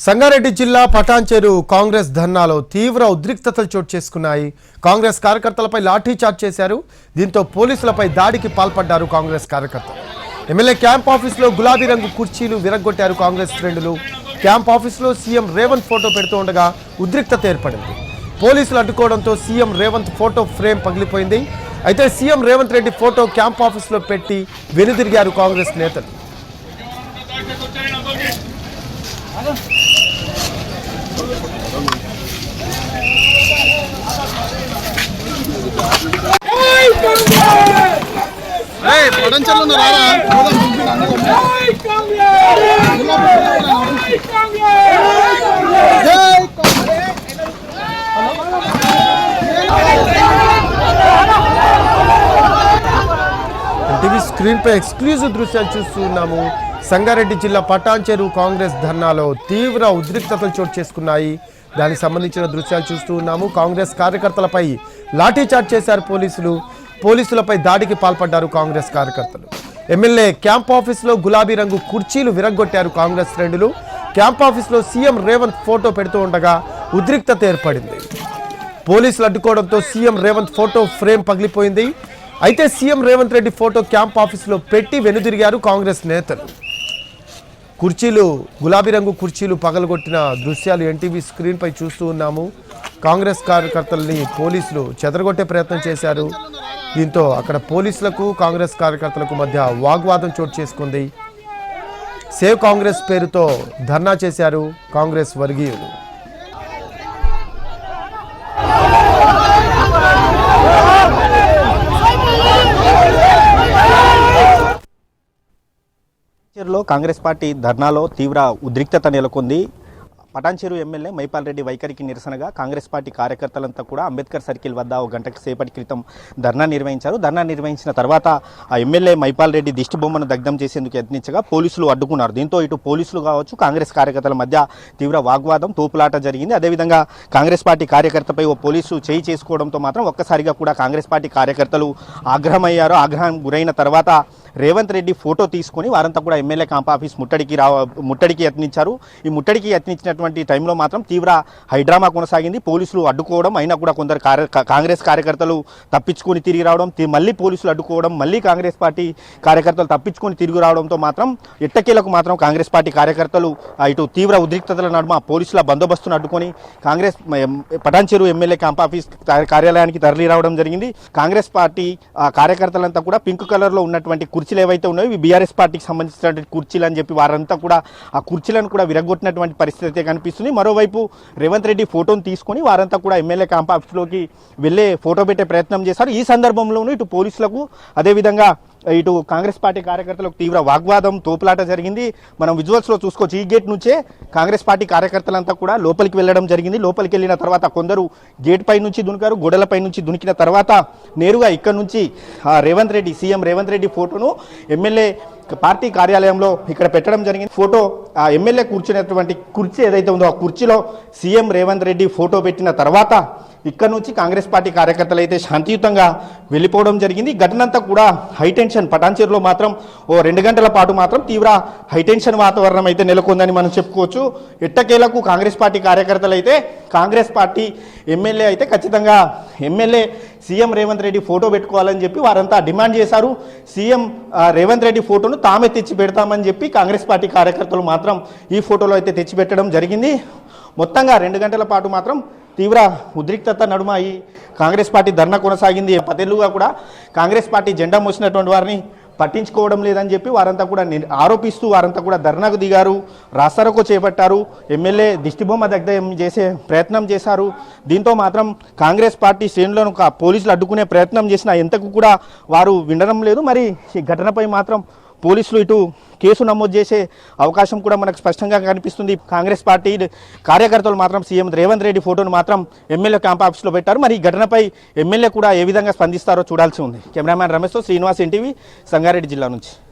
సంగారెడ్డి జిల్లా పటాన్చెరు కాంగ్రెస్ ధర్నాలో తీవ్ర ఉద్రిక్తతలు చోటు చేసుకున్నాయి. కాంగ్రెస్ కార్యకర్తలపై లాఠీ చార్జ్ చేశారు. దీంతో పోలీసులపై దాడికి పాల్పడ్డారు కాంగ్రెస్ కార్యకర్తలు. ఎమ్మెల్యే క్యాంప్ ఆఫీసులో గులాబీ రంగు కుర్చీలు విరగ్గొట్టారు కాంగ్రెస్ శ్రేణులు. క్యాంప్ ఆఫీసులో సీఎం రేవంత్ ఫోటో పెడుతూ ఉండగా ఉద్రిక్తత ఏర్పడింది. పోలీసులు అడ్డుకోవడంతో సీఎం రేవంత్ ఫోటో ఫ్రేమ్ పగిలిపోయింది. అయితే CM Revanth Reddy photo camp ఆఫీసులో పెట్టి వెనుదిరిగారు కాంగ్రెస్ నేతలు. టీవీ స్క్రీన్ పై ఎక్స్క్లూజివ్ దృశ్యాలు చూస్తున్నాము. సంగారెడ్డి జిల్లా పటాన్చెరు కాంగ్రెస్ ధర్నాలో తీవ్ర ఉద్రిక్తతలు చోటు చేసుకున్నాయి. దానికి సంబంధించిన దృశ్యాలు చూస్తూ ఉన్నాము. కాంగ్రెస్ కార్యకర్తలపై లాఠీ చార్జ్ చేశారు పోలీసులపై దాడికి పాల్పడ్డారు కాంగ్రెస్ కార్యకర్తలు. ఎమ్మెల్యే క్యాంప్ ఆఫీసులో గులాబీ రంగు కుర్చీలు విరగ్గొట్టారు కాంగ్రెస్ శ్రేణులు. క్యాంప్ ఆఫీసులో సీఎం రేవంత్ ఫోటో పెడుతూ ఉండగా ఉద్రిక్తత ఏర్పడింది. పోలీసులు అడ్డుకోవడంతో సీఎం రేవంత్ ఫోటో ఫ్రేమ్ పగిలిపోయింది. అయితే CM Revanth Reddy photo camp ఆఫీసులో పెట్టి వెనుదిరిగారు కాంగ్రెస్ నేతలు. గులాబీ రంగు కుర్చీలు పగలగొట్టిన దృశ్యాలు ఎన్టీవీ స్క్రీన్ పై చూస్తూ ఉన్నాము. కాంగ్రెస్ కార్యకర్తల్ని పోలీసులు చెదరగొట్టే ప్రయత్నం చేశారు. దీంతో అక్కడ పోలీసులకు కాంగ్రెస్ కార్యకర్తలకు మధ్య వాగ్వాదం చోటు చేసుకుంది. సేవ్ కాంగ్రెస్ పేరుతో ధర్నా చేశారు కాంగ్రెస్ వర్గీయులు. కాంగ్రెస్ పార్టీ ధర్నాలో తీవ్ర ఉద్రిక్తత నెలకొంది. పటాన్చెరు ఎమ్మెల్యే మైపాల్ రెడ్డి వైఖరికి నిరసనగా కాంగ్రెస్ పార్టీ కార్యకర్తలంతా కూడా అంబేద్కర్ సర్కిల్ వద్ద ఒక గంట సేపటి క్రితం ధర్నా నిర్వహించారు. ధర్నా నిర్వహించిన తర్వాత ఆ ఎమ్మెల్యే మైపాల్ రెడ్డి దిష్టి బొమ్మను దగ్ధం చేసేందుకు యత్నించగా పోలీసులు అడ్డుకున్నారు. దీంతో ఇటు పోలీసులు కావచ్చు కాంగ్రెస్ కార్యకర్తల మధ్య తీవ్ర వాగ్వాదం తోపులాట జరిగింది. అదేవిధంగా కాంగ్రెస్ పార్టీ కార్యకర్తపై ఓ పోలీసు చేయి చేసుకోవడంతో మాత్రం ఒక్కసారిగా కూడా కాంగ్రెస్ పార్టీ కార్యకర్తలు ఆగ్రహమయ్యారు. ఆగ్రహం గురైన తర్వాత రేవంత్ రెడ్డి ఫోటో తీసుకొని వారంతా కూడా ఎమ్మెల్యే క్యాంప్ ఆఫీస్ ముట్టడికి యత్నించారు. ఈ ముట్టడికి యత్నించినటువంటి టైంలో మాత్రం తీవ్ర హైడ్రామా కొనసాగింది. పోలీసులు అడ్డుకోవడం, అయినా కూడా కొందరు కాంగ్రెస్ కార్యకర్తలు తప్పించుకొని తిరిగి రావడం, మళ్ళీ పోలీసులు అడ్డుకోవడం, మళ్ళీ కాంగ్రెస్ పార్టీ కార్యకర్తలు తప్పించుకొని తిరిగి రావడంతో మాత్రం ఎట్టకేలకు మాత్రం కాంగ్రెస్ పార్టీ కార్యకర్తలు ఇటు తీవ్ర ఉద్రిక్తతల నడుమ పోలీసుల బందోబస్తును అడ్డుకొని Congress Patancheru MLA camp office కార్యాలయానికి తరలి రావడం జరిగింది. కాంగ్రెస్ పార్టీ కార్యకర్తలంతా కూడా పింక్ కలర్లో ఉన్నటువంటి కుర్చీలు ఏవైతే ఉన్నాయో ఇవి బీఆర్ఎస్ పార్టీకి సంబంధించినటువంటి కుర్చీలు అని చెప్పి వారంతా కూడా ఆ కుర్చీలను కూడా విరగొట్టినటువంటి పరిస్థితి కనిపిస్తుంది. మరోవైపు రేవంత్ రెడ్డి ఫోటోను తీసుకొని వారంతా కూడా ఎమ్మెల్యే క్యాంప్ ఆఫీస్లోకి వెళ్ళే ఫోటో పెట్టే ప్రయత్నం చేశారు. ఈ సందర్భంలోనూ ఇటు పోలీసులకు అదేవిధంగా ఇటు కాంగ్రెస్ పార్టీ కార్యకర్తలకు తీవ్ర వాగ్వాదం తోపులాట జరిగింది. మనం విజువల్స్లో చూసుకోవచ్చు. ఈ గేట్ నుంచే కాంగ్రెస్ పార్టీ కార్యకర్తలంతా కూడా లోపలికి వెళ్ళడం జరిగింది. లోపలికి వెళ్ళిన తర్వాత కొందరు గేట్ పై నుంచి దునికారు, గోడలపై నుంచి దునికిన తర్వాత నేరుగా ఇక్కడ నుంచి రేవంత్ రెడ్డి సీఎం రేవంత్ రెడ్డి ఫోటోను ఎమ్మెల్యే పార్టీ కార్యాలయంలో ఇక్కడ పెట్టడం జరిగింది. ఫోటో ఆ ఎమ్మెల్యే కూర్చునేటువంటి కుర్చీ ఏదైతే ఉందో ఆ కుర్చీలో సీఎం రేవంత్ రెడ్డి ఫోటో పెట్టిన తర్వాత ఇక్కడ నుంచి కాంగ్రెస్ పార్టీ కార్యకర్తలు అయితే శాంతియుతంగా వెళ్ళిపోవడం జరిగింది. ఘటనంతా కూడా హైటెన్షన్ పటాన్చెరులో మాత్రం ఓ 2 గంటల పాటు మాత్రం తీవ్ర హైటెన్షన్ వాతావరణం అయితే నెలకొందని మనం చెప్పుకోవచ్చు. ఎట్టకేలకు కాంగ్రెస్ పార్టీ కార్యకర్తలు అయితే కాంగ్రెస్ పార్టీ ఎమ్మెల్యే అయితే ఖచ్చితంగా MLA CM Revanth Reddy photo పెట్టుకోవాలని చెప్పి వారంతా డిమాండ్ చేశారు. సీఎం రేవంత్ రెడ్డి ఫోటోను తామే తెచ్చి పెడతామని చెప్పి కాంగ్రెస్ పార్టీ కార్యకర్తలు మాత్రం ఈ ఫోటోలో అయితే తెచ్చిపెట్టడం జరిగింది. మొత్తంగా 2 గంటల పాటు మాత్రం తీవ్ర ఉద్రిక్తత నడుమ ఈ కాంగ్రెస్ పార్టీ ధర్నా కొనసాగింది. 10 ఏళ్లుగా కూడా కాంగ్రెస్ పార్టీ జెండా మోసినటువంటి వారిని పట్టించుకోవడం లేదని చెప్పి వారంతా కూడా ఆరోపిస్తూ వారంతా కూడా ధర్నాకు దిగారు, రాస్తారోకో చేపట్టారు, ఎమ్మెల్యే దిష్టిబొమ్మ దగ్ధం చేసే ప్రయత్నం చేశారు. దీంతో మాత్రం కాంగ్రెస్ పార్టీ శ్రేణులను పోలీసులు అడ్డుకునే ప్రయత్నం చేసినా ఎంతకు కూడా వారు వినడం లేదు. మరి ఈ ఘటనపై మాత్రం పోలీసులు ఇటు కేసు నమోదు చేసే అవకాశం కూడా మనకు స్పష్టంగా కనిపిస్తుంది. కాంగ్రెస్ పార్టీ కార్యకర్తలు మాత్రం సీఎం రేవంత్ రెడ్డి ఫోటోను మాత్రం ఎమ్మెల్యే క్యాంప్ ఆఫీస్లో పెట్టారు. మరి ఈ ఘటనపై ఎమ్మెల్యే కూడా ఏ విధంగా స్పందిస్తారో చూడాల్సి ఉంది. కెమెరామ్యాన్ రమేష్తో శ్రీనివాస్, ఎన్టీవీ, సంగారెడ్డి జిల్లా నుంచి.